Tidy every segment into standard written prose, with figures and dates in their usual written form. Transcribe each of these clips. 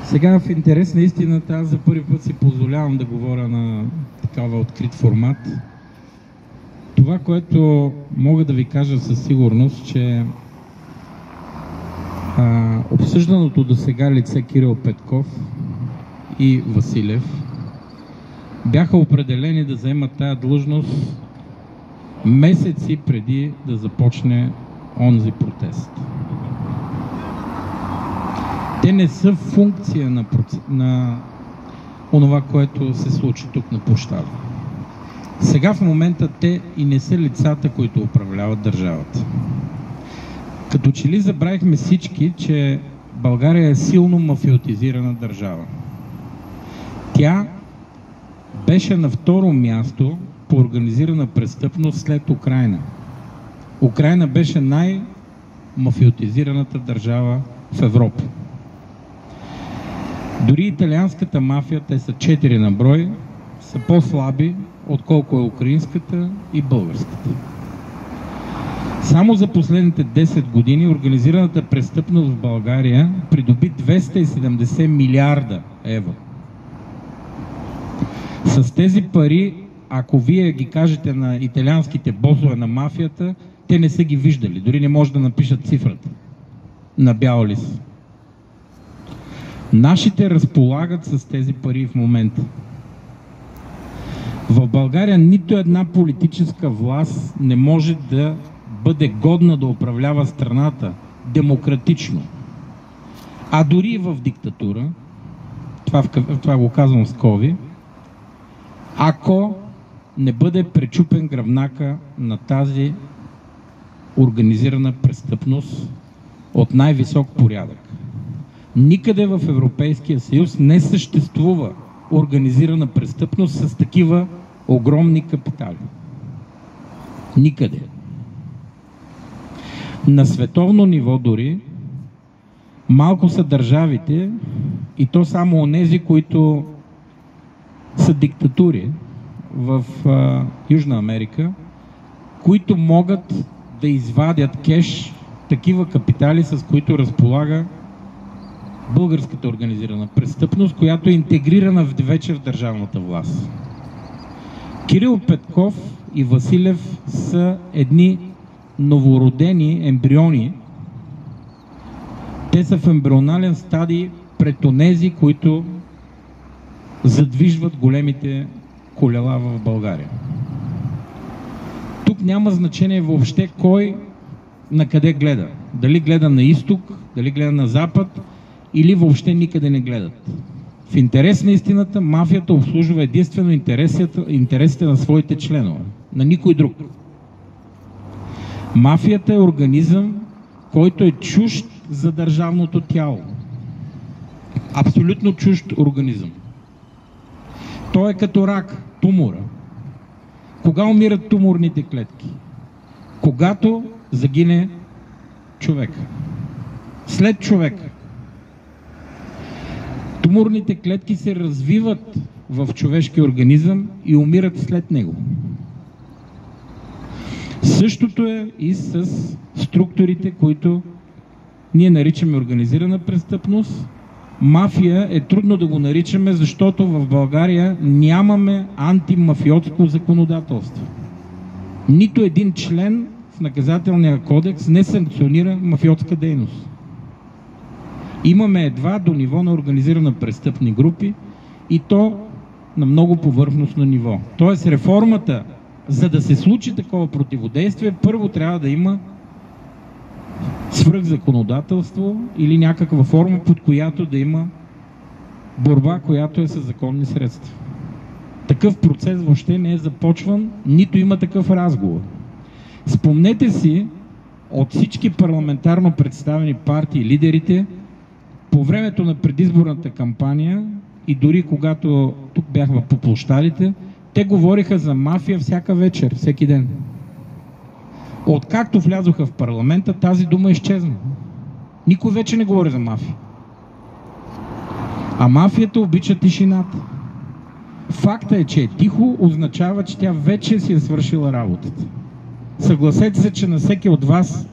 Сега в интерес на истината, аз за първи път си позволявам да говоря на такава открит формат. Това, което мога да ви кажа със сигурност, че обсъжданото до сега лице Кирил Петков и Василев бяха определени да заемат тая длъжност месеци преди да започне онзи протест. Те не са функция на онова, което се случи тук на площада. Сега в момента те и не са лицата, които управляват държавата. Като че ли забравихме всички, че България е силно мафиотизирана държава. Тя беше на второ място по организирана престъпност след Украйна. Украйна беше най-мафиотизираната държава в Европа. Дори италианската мафия, те са 4 на брой, са по-слаби, отколко е украинската и българската. Само за последните 10 години организираната престъпност в България придоби 270 милиарда евро. С тези пари, ако вие ги кажете на италианските босове на мафията, те не са ги виждали. Дори не може да напишат цифрата на бял лист. Нашите разполагат с тези пари в момента. В България нито една политическа власт не може да бъде годна да управлява страната демократично. А дори в диктатура, това го казвам с кови, ако не бъде пречупен гръбнака на тази организирана престъпност от най-висок порядък. Никъде в Европейския съюз не съществува организирана престъпност с такива огромни капитали. Никъде. На световно ниво дори малко са държавите, и то само онези, които са диктатури в Южна Америка, които могат да извадят кеш такива капитали, с които разполага българската организирана престъпност, която е интегрирана вече в държавната власт. Кирил Петков и Василев са едни новородени ембриони. Те са в ембрионален стадий пред онези, които задвижват големите колела в България. Тук няма значение въобще кой на къде гледа. Дали гледа на изток, дали гледа на запад, или въобще никъде не гледат. В интерес на истината, мафията обслужва единствено интересите на своите членове, на никой друг. Мафията е организъм, който е чужд за държавното тяло. Абсолютно чужд организъм. Той е като рак, тумора. Кога умират туморните клетки? Когато загине човека. След човека. Туморните клетки се развиват в човешкия организъм и умират след него. Същото е и с структурите, които ние наричаме организирана престъпност. Мафия е трудно да го наричаме, защото в България нямаме антимафиотско законодателство. Нито един член в наказателния кодекс не санкционира мафиотска дейност. Имаме едва до ниво на организирана престъпни групи и то на много повърхностно ниво. Тоест реформата, за да се случи такова противодействие, първо трябва да има свръхзаконодателство или някаква форма, под която да има борба, която е със законни средства. Такъв процес въобще не е започван, нито има такъв разговор. Спомнете си от всички парламентарно представени партии, лидерите, по времето на предизборната кампания и дори когато тук бяхме по площадите, те говориха за мафия всяка вечер, всеки ден. Откакто влязоха в парламента, тази дума изчезна. Никой вече не говори за мафия. А мафията обича тишината. Факта е, че е тихо, означава, че тя вече си е свършила работата. Съгласете се, че на всеки от вас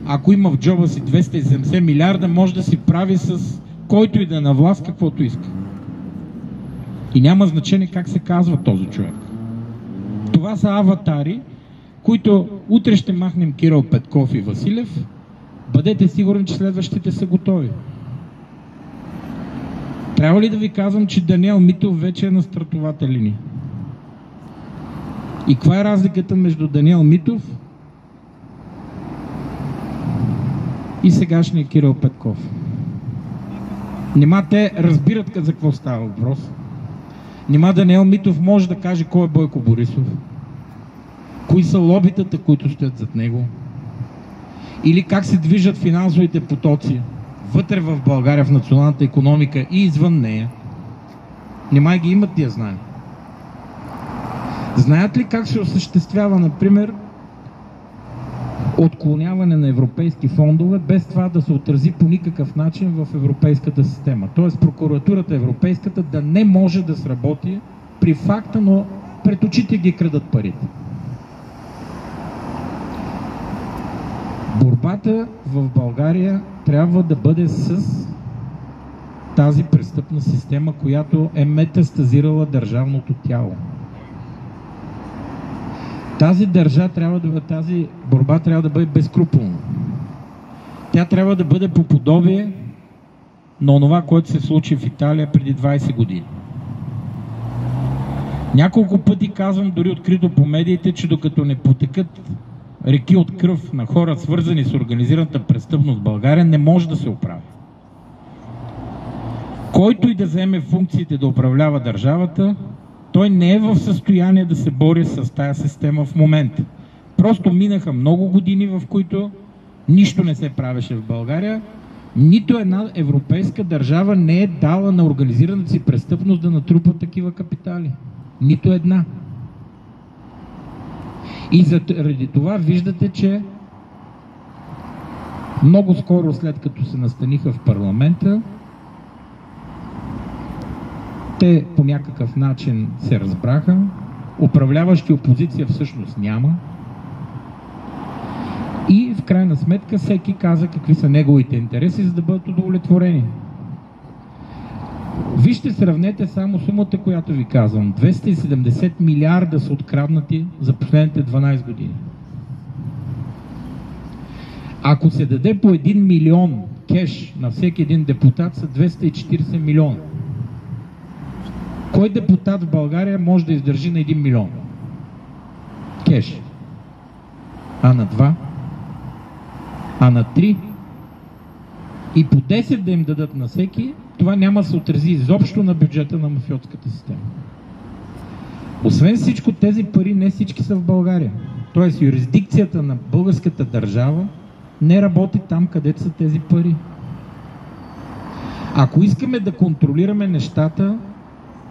ако има в джоба си 270 милиарда, може да си прави с който и да е на власт каквото иска. И няма значение как се казва този човек. Това са аватари, които утре ще махнем Кирил Петков и Василев. Бъдете сигурни, че следващите са готови. Трябва ли да ви казвам, че Даниел Митов вече е на стартовата линия? И каква е разликата между Даниел Митов и сегашния Кирил Петков? Нима те разбират за какво става въпрос. Нима Даниел Митов може да каже кой е Бойко Борисов, кои са лобитата, които стоят зад него, или как се движат финансовите потоци вътре в България, в националната икономика и извън нея. Нима ги имат тия знания. Знаят ли как се осъществява, например, отклоняване на европейски фондове, без това да се отрази по никакъв начин в европейската система? Тоест прокуратурата европейската да не може да сработи при факта, но пред очите ги крадат парите. Борбата в България трябва да бъде с тази престъпна система, която е метастазирала държавното тяло. Тази борба трябва да бъде безскрупулна. Тя трябва да бъде по подобие на онова, което се случи в Италия преди 20 години. Няколко пъти казвам, дори открито по медиите, че докато не потекат реки от кръв на хора, свързани с организираната престъпност в България, не може да се оправи. Който и да вземе функциите да управлява държавата, той не е в състояние да се бори с тая система в момента. Просто минаха много години, в които нищо не се правеше в България. Нито една европейска държава не е дала на организираната си престъпност да натрупа такива капитали. Нито една. И заради това виждате, че много скоро след като се настаниха в парламента, те по някакъв начин се разбраха, управляващи опозиция всъщност няма и в крайна сметка всеки каза какви са неговите интереси, за да бъдат удовлетворени. Вижте, сравнете само сумата, която ви казвам. 270 милиарда са откраднати за последните 12 години. Ако се даде по 1 милион кеш на всеки един депутат, са 240 милиона. Кой депутат в България може да издържи на 1 милион кеш? А на 2? А на 3? И по 10 да им дадат на всеки, това няма да се отрази изобщо на бюджета на мафиотската система. Освен всичко, тези пари не всички са в България. Тоест юрисдикцията на българската държава не работи там, където са тези пари. Ако искаме да контролираме нещата,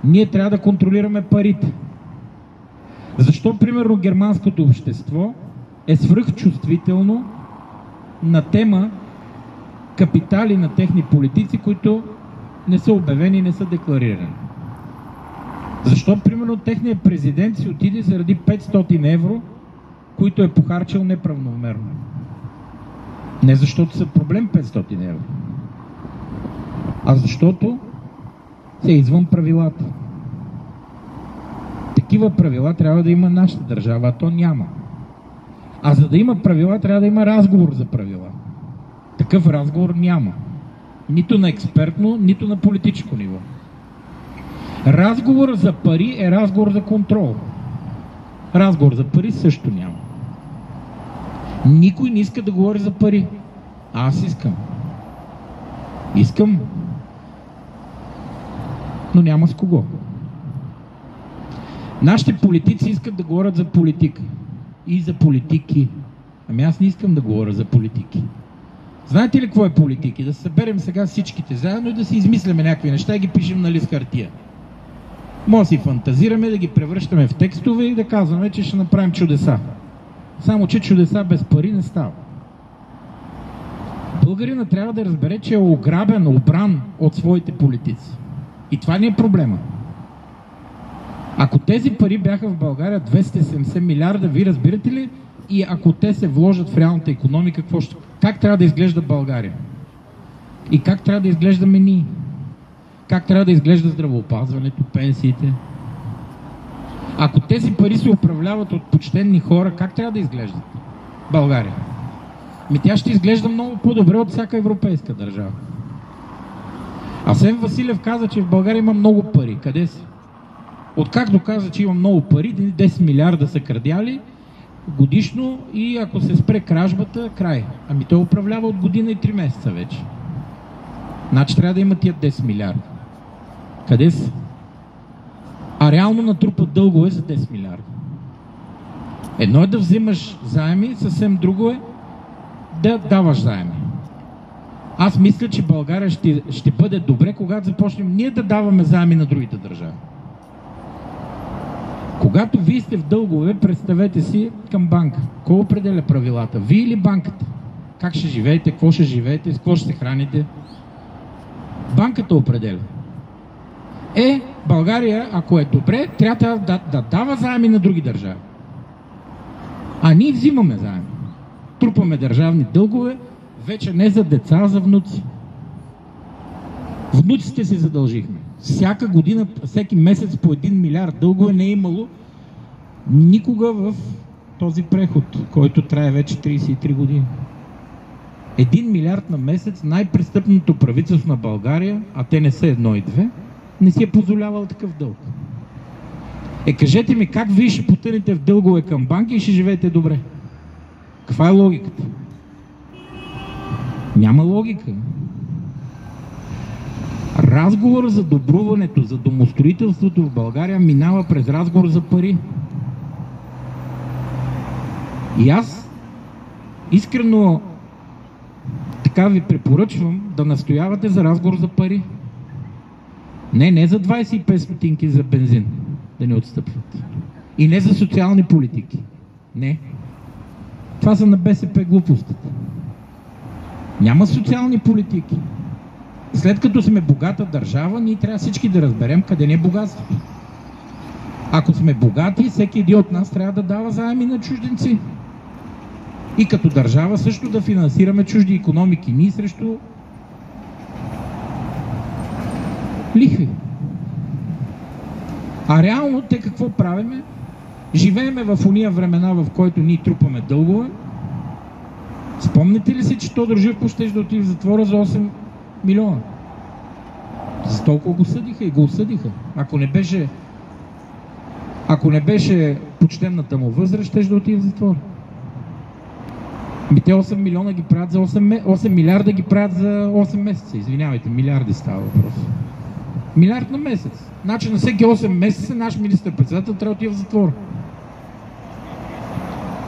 ние трябва да контролираме парите. Защо, примерно, германското общество е свръхчувствително на тема капитали на техни политици, които не са обявени и не са декларирани? Защо, примерно, техният президент си отиде заради 500 евро, които е похарчил неправомерно? Не защото са проблем 500 евро, а защото е извън правилата. Такива правила трябва да има нашата държава, а то няма. А за да има правила, трябва да има разговор за правила. Такъв разговор няма. Нито на експертно, нито на политическо ниво. Разговор за пари е разговор за контрол. Разговор за пари също няма. Никой не иска да говори за пари. Аз искам. Искам. Но няма с кого. Нашите политици искат да говорят за политика. И за политики. Ами аз не искам да говоря за политики. Знаете ли какво е политики? Да се съберем сега всичките заедно и да си измисляме някакви неща и ги пишем на лист хартия. Може да си фантазираме, да ги превръщаме в текстове и да казваме, че ще направим чудеса. Само че чудеса без пари не става. Българина трябва да разбере, че е ограбен, обран от своите политици. И това не е проблема. Ако тези пари бяха в България 270 милиарда, ви разбирате ли? И ако те се вложат в реалната икономика, как трябва да изглежда България и как трябва да изглеждаме ние, как трябва да изглежда здравеопазването, пенсиите. Ако тези пари се управляват от почтенни хора, как трябва да изглеждат България? Тя ще изглежда много по-добре от всяка европейска държава. Асен Василев каза, че в България има много пари. Къде са? Откакто каза, че има много пари, 10 милиарда са крадяли годишно и ако се спре кражбата, край. Той управлява от година и 3 месеца вече. Значи трябва да има тия 10 милиарда. Къде са? А реално натрупат дългове за 10 милиарда. Едно е да взимаш заеми, съвсем друго е да даваш заеми. Аз мисля, че България ще бъде добре, когато започнем ние да даваме заеми на другите държави. Когато вие сте в дългове, представете си към банка. Кой определя правилата? Вие или банката? Как ще живеете, какво ще живеете, с какво ще се храните? Банката определя. България, ако е добре, трябва да дава заеми на други държави. А ние взимаме заеми. Трупаме държавни дългове, вече не за деца, а за внуци. Внуците си задължихме. Всяка година, всеки месец по 1 милиард дългове не е имало никога в този преход, който трае вече 33 години. 1 милиард на месец, най-престъпното правителство на България, а те не са 1 и 2, не си е позволявал такъв дълг. Кажете ми, как вие ще потънете в дългове към банки и ще живеете добре? Каква е логиката? Няма логика. Разговор за добруването, за домостроителството в България минава през разговор за пари. И аз искрено така ви препоръчвам да настоявате за разговор за пари. Не за 25 стотинки за бензин да не отстъпват. И не за социални политики. Не. Това са на БСП глупостите. Няма социални политики. След като сме богата държава, ние трябва всички да разберем къде не е богатството. Ако сме богати, всеки един от нас трябва да дава заеми на чужденци. И като държава също да финансираме чужди икономики. Ние срещу лихви. А реално те какво правиме? Живееме в уния времена, в който ние трупаме дългове. Спомните ли си, че Тодор Живков ще да отиде в затвора за 8 милиона? За толкова го съдиха и го осъдиха. Ако не беше почтенната му възраст, ще да отиде в затвора. Те 8 милиона ги правят за 8 милиарда ги правят за 8 месеца. Извинявайте, милиарди става въпрос. Милиард на месец. Значи на всеки 8 месеца наш министър-председател трябва да отиде в затвора.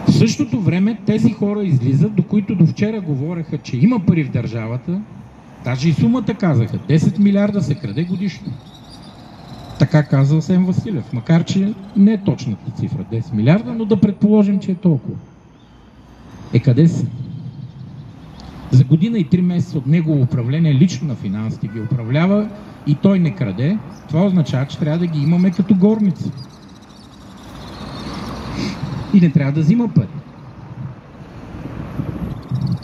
В същото време тези хора излизат, до които до вчера говореха, че има пари в държавата, даже и сумата казаха, 10 милиарда се краде годишно. Така каза Асен Василев, макар че не е точната цифра 10 милиарда, но да предположим, че е толкова. Къде са? За година и 3 месеца от негово управление лично на финансите ги управлява и той не краде. Това означава, че трябва да ги имаме като горници. И не трябва да взима пари.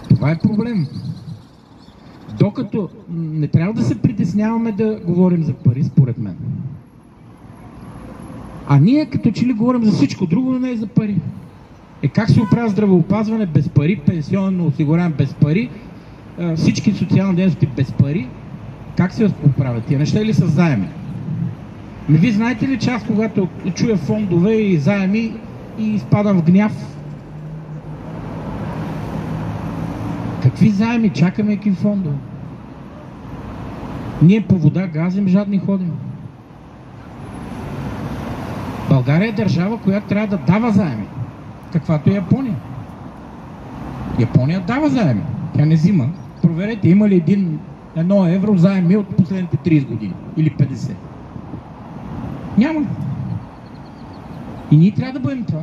Това е проблем. Докато не трябва да се притесняваме да говорим за пари, според мен. А ние като че ли говорим за всичко друго, но не е за пари. Как се оправя здравеопазване без пари, пенсионно осигуряване без пари, всички социални дейности без пари? Как се оправят? Тия неща или са заеми? Вие знаете ли, че аз когато чуя фондове и заеми и изпадам в гняв? Какви заеми? Чакаме какви фондове? Ние по вода газим, жадни ходим. България е държава, която трябва да дава заеми. Каквато е Япония. Япония дава заеми. Тя не взима. Проверете, има ли 1 евро заеми от последните 30 години. Или 50. Няма. И ние трябва да бъдем това.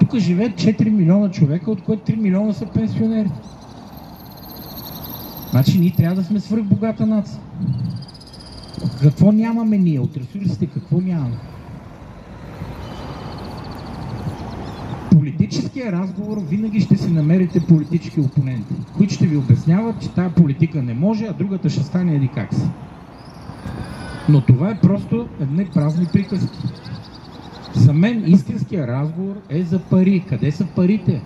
Тук живеят 4 милиона човека, от които 3 милиона са пенсионери. Значи ние трябва да сме свръхбогата нация. Какво нямаме ние? От ресурсите какво нямаме? политическия разговор винаги ще си намерите политически опоненти, които ще ви обясняват, че тая политика не може, а другата ще стане еди как си. Но това е просто едни празни приказки. За мен истинския разговор е за пари. Къде са парите?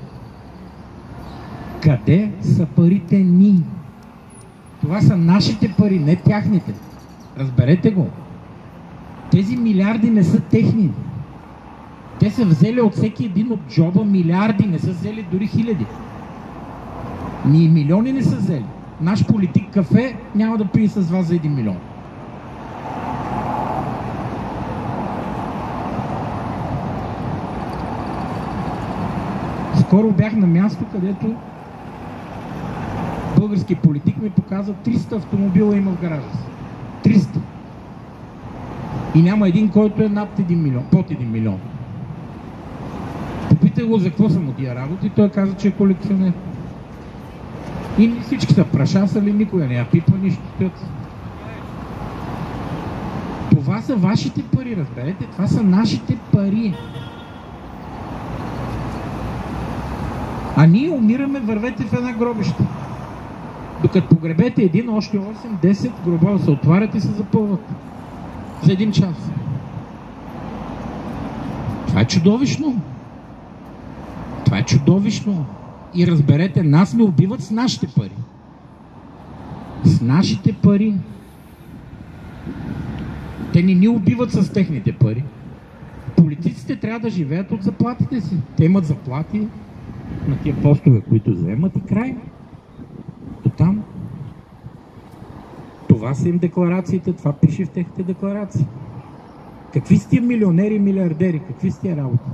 Къде са парите ни? Това са нашите пари, не тяхните. Разберете го. Тези милиарди не са техни. Те са взели от всеки един от джоба милиарди, не са взели дори хиляди. Ни милиони не са взели. Наш политик кафе няма да пие с вас за 1 милион. Скоро бях на място, където български политик ми показа 300 автомобила има в гаража си. 300. И няма един, който е над 1 милион, под 1 милион. Попитах го за какво са му тия работи и той каза, че е колекционер. И всички са прашасали, никога не я пипа нищо. Това са вашите пари, разберете? Това са нашите пари. А ние умираме, вървете в една гробища. Докато погребете един, още 8-10 гроба се отварят и се запълват. За 1 час. Това е чудовищно. Това е чудовищно. И разберете, нас не убиват с нашите пари. С нашите пари. Те не ни убиват с техните пари. Политиците трябва да живеят от заплатите си. Те имат заплати на тия постове, които заемат и край. До там. Това са им декларациите, това пише в техните декларации. Какви сте милионери и милиардери? Какви сте работи?